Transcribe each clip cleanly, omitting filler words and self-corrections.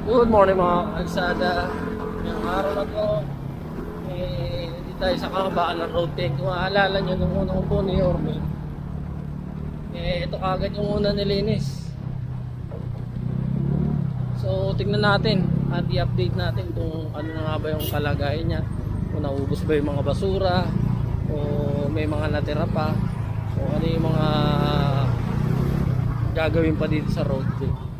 Good morning mga kalsada. Ngayong araw na to, hindi tayo sa kabaan ng road 10. Kung maalala nyo nung unang upo ni Yorme, ito kagad yung una nilinis. So tingnan natin at i-update natin kung ano na nga ba yung kalagayan niya. Kung naubos ba yung mga basura o may mga natira pa o ano yung mga gagawin pa dito sa road 10.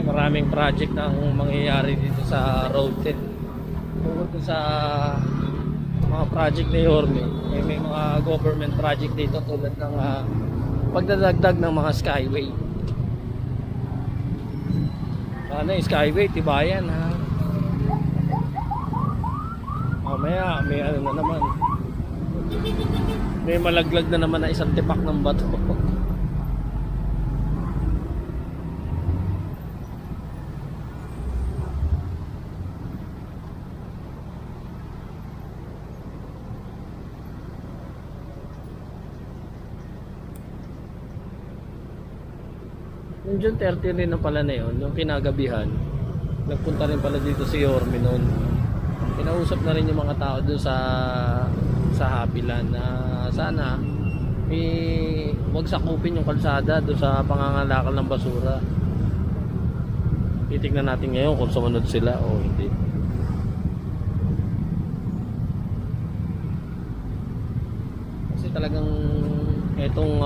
Maraming project na ang mangyayari dito sa road 10 tungkol sa mga project ni Yorme. May mga government project dito tulad ng pagdadagdag ng mga skyway. Ano yung skyway? Tibayan ha. Mamaya may ano na naman, may malaglag na naman na isang tipak ng bato. Yung June 30 rin na pala na yun, yung kinagabihan, nagpunta rin pala dito si Yorme noon. Kinausap na rin yung mga tao doon sa Happyland na sana wag sakupin yung kalsada doon sa pangangalakal ng basura. Titignan natin ngayon kung sumunod sila o hindi. Kasi talagang etong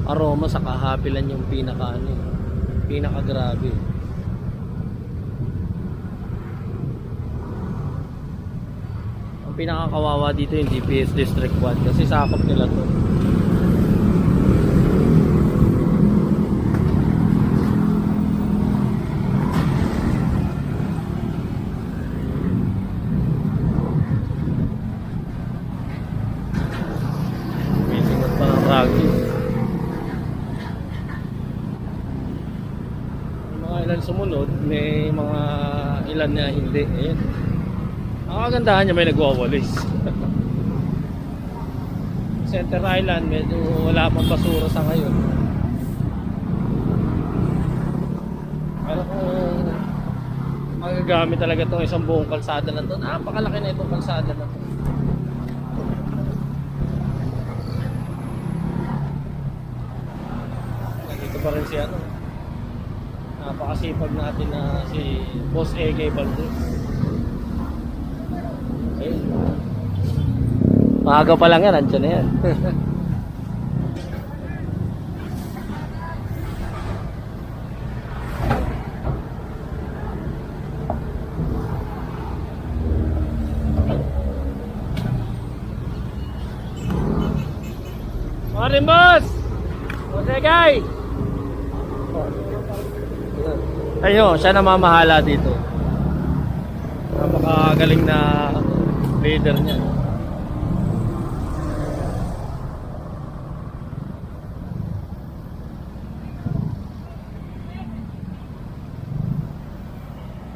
aroma sa Happyland yung pinaka grabe. Ang pinakakawawa dito yung DPS District 1 kasi sakop nila to. May singot pa ng rugby. Ilan sumunod, may mga ilan na hindi. Ayan. Ang kagandahan niya may nagwawalis. Center Island medyo wala pang basura sa ngayon. Pero kung magagamit talaga itong isang buong kalsada na ito, napakalaki na itong kalsada na ito. Nandito pa rin si napakasipag natin na si Boss A.K. Valdez. Okay. Maaga pa lang yan, andyan na yan. Morning, boss! Boss A.K. Ayun, siya namamahala dito. Napakagaling na leader niya.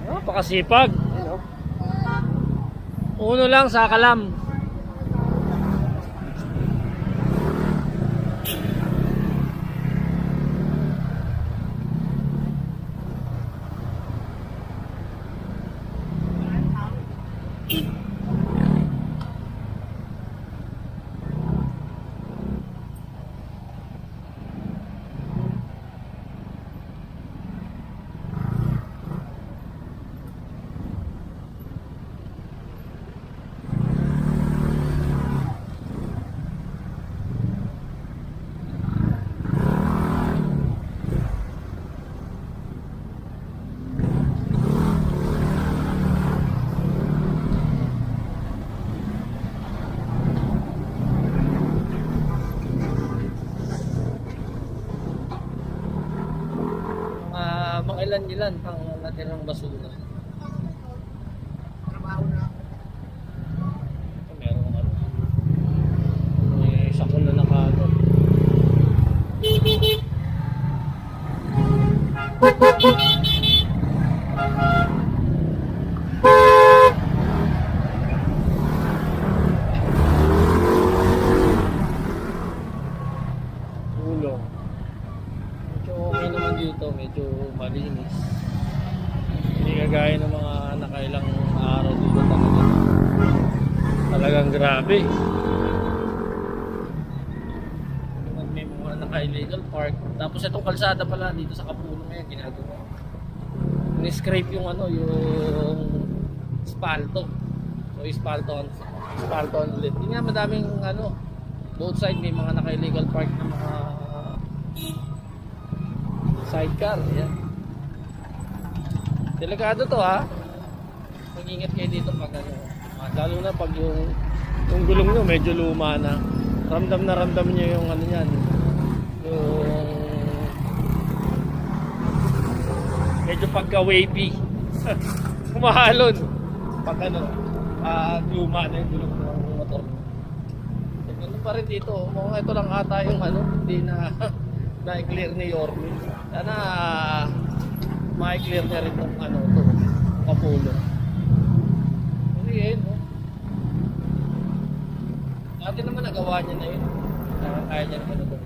Napakasipag. Uno lang sa kalam. ilan-ilan pang natirang basura. Meron ano. May sakon na nakagod. Ulong. Medyo okay naman dito, medyo malinis. Hindi kagaya ng mga nakailang araw dito talaga. Talagang grabe. May mga naka-illegal park. Tapos itong kalsada pala dito sa Kapulong ngayon ginagawa. Ni-scrape yung ano, yung spalto. So spalto ulit. Hindi nga madaming ano, both side may mga naka-illegal park na mga sidecar. Ayan. Delikado to ha. Mag-ingat kayo dito pag ano. Lalo na pag yung gulong nyo medyo luma na. Ramdam na ramdam nyo yung ano yan. Yung medyo pagka-wavy. Kumahalon. Pag ano, luma na yung gulong ng motor. Ganun pa rin dito. Mukhang ito lang ata yung ano, hindi na na-clear ni Yorme. Sana ma-clear na rin itong ano to, Kapulong. Kasi yun, no? Dati naman nagawa niya na yun. Kaya niya naman ito.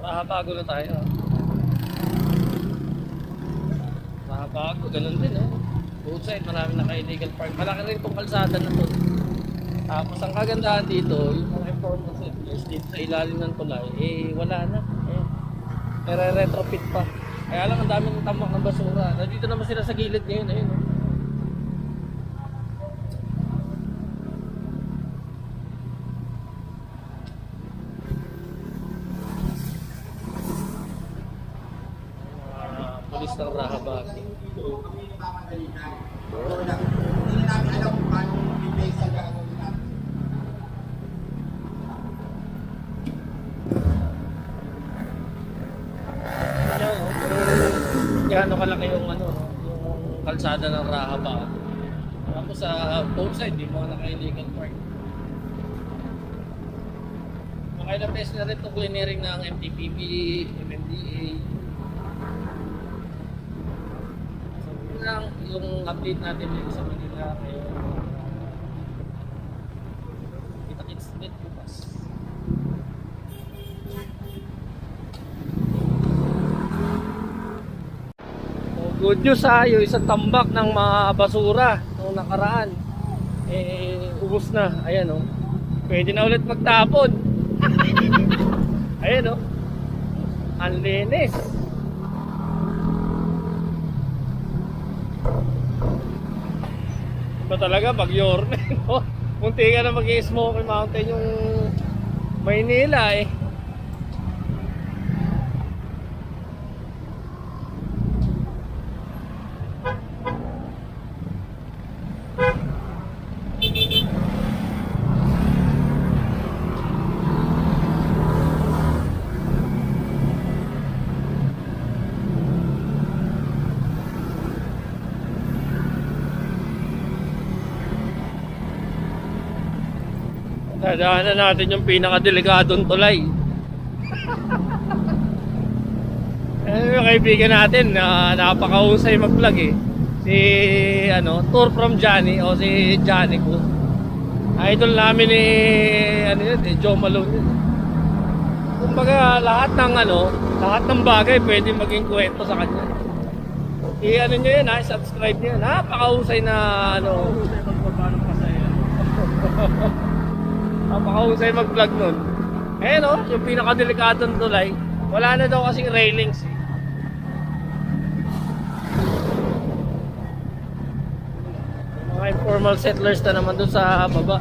Makabago na tayo. Makabago, ganun din both side marami naka-illegal park. Malaki rin itong kalsada na to. Tapos ang kagandahan dito, yung mga informal settlers dito sa ilalim ng tulay, wala na. Nare-retrofit pa. Kaya lang ang dami ng tambak ng basura. Nandito naman sila sa gilid ngayon. Ayun. Pulis ng Rahabaki. Hindi namin alam kung paano i-base sa gagawin natin. Gaano kalaki yung ano, yung kalsada ng Rahabaki. Tapos sa both side, di mga naka-illegal park. Makailang beses na rin itong clearing ng MTPP, MMDA. Lang yung update natin dito sa Manila ngayon. Kita-kits ulit bukas. Good news yung isang tambak ng mga basura noong nakaraan ubos na. Ayan pwede na ulit magtapon. Ayan ang linis. Ba talaga pag Yorme, munti ka na mag-i-Smoky Mountain yung Maynila Dadaanan natin yung pinakadelikadong tulay. Yung kaibigan natin na napakahusay mag-vlog si Tour from Johnny o si Johnny ko. Idol namin Joe Malone yun. Kumbaga lahat ng bagay pwede maging kwento sa kanya. Nyo yun subscribe nyo yun. Napakahusay na napakahusay mag-vlog nun. Yung pinakadelikadong tulay. Wala na daw kasing railings Mga informal settlers na naman dun sa baba.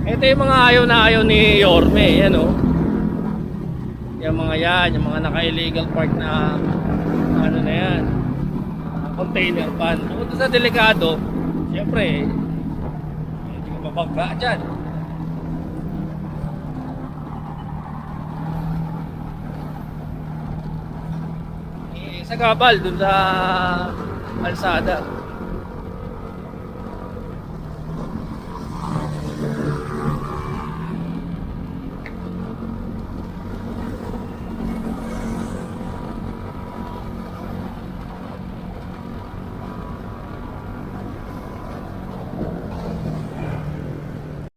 Ito yung mga ayaw na ayaw ni Yorme, yan o. Yung mga yan, yung mga naka-illegal park na ano na yan, container van. Kung sa delikado, siyempre, hindi ko babangga dyan. Sa Gabal, dun sa Alsada.